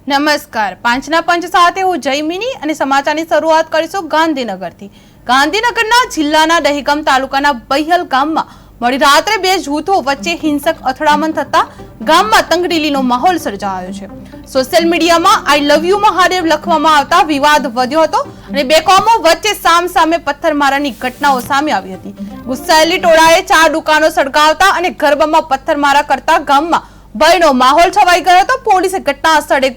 નમસ્કાર, પાંચના પંચ સાથે હું જયમિની અને સમાચારની શરૂઆત કરીશું ગાંધીનગરથી। ગાંધીનગરના જિલ્લાના દહેગામ તાલુકાના બહિયલ ગામમાં મોડી રાત્રે બે જૂથો વચ્ચે હિંસક અથડામણ થતા ગામમાં તંગદિલીનો માહોલ સર્જાયો છે। સોશિયલ મીડિયામાં આઈ લવ યુ મહાદેવ લખવામાં આવતા વિવાદ વધ્યો હતો અને બે કોમો વચ્ચે સામસામે પથ્થરમારાની ઘટનાઓ સામે આવી હતી। ગુસ્સાયેલી ટોળાએ 4 દુકાનો સળગાવતા અને ગરબામાં પથ્થરમારા કરતા ગામમાં ભયનો માહોલ છવાઈ ગયો હતો। પોલીસે ઘટના સ્થળે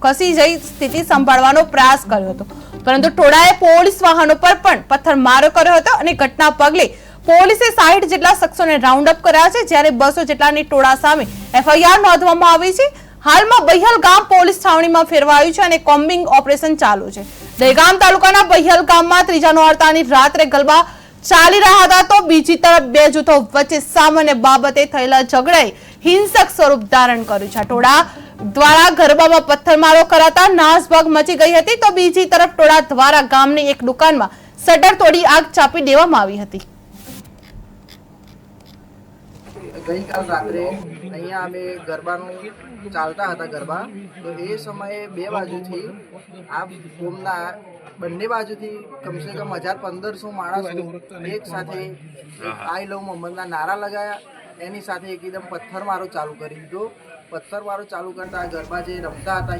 ઘસી જઈ સ્થિતિ સંભાળવાનો પ્રયાસ કર્યો હતો, પરંતુ ટોળાએ પોલીસ વાહનો પર પણ પથ્થરમારો કર્યો હતો અને ઘટના પગલે પોલીસે 60 જેટલા શખ્સોને રાઉન્ડ અપ કર્યા છે, જ્યારે 200 જેટલાની ટોળા સામે FIR નોંધવામાં આવી છે। હાલમાં બહિયલ ગામ પોલીસ છાવણીમાં ફેરવાયું છે અને કોમ્બિંગ ઓપરેશન ચાલુ છે। દહેગામ તાલુકાના બહિયલ ગામમાં 3 નોરતાની રાત્રે ગરબા ચાલી રહ્યા હતા, તો બીજી તરફ બે જૂથો વચ્ચે સામાન્ય બાબતે થયેલા ઝઘડાએ હિંસક સ્વરૂપ ધારણ કર્યું છે। ટોળા દ્વારા ગરબામાં પથ્થરમારો કરાતા નાસભાગ મચી ગઈ હતી, તો બીજી તરફ ટોળા દ્વારા ગામની એક દુકાનમાં શટર તોડી આગ ચાપી દેવામાં આવી હતી। ગઈકાલ રાત્રે અહીંયા અમે ગરબાનું ચાલતા હતા ગરબા, તો એ સમયે બે બાજુથી આ કોમના બંને બાજુથી કમસે કમ 1500 માણસો એક સાથે આઈ લવ મોહમ્મદના નારા લગાયા। એની સાથે એકદમ પથ્થરમારો ચાલુ કરી દીધો। પથ્થરમારો ચાલુ કરતા ગરબા જે રમતા હતા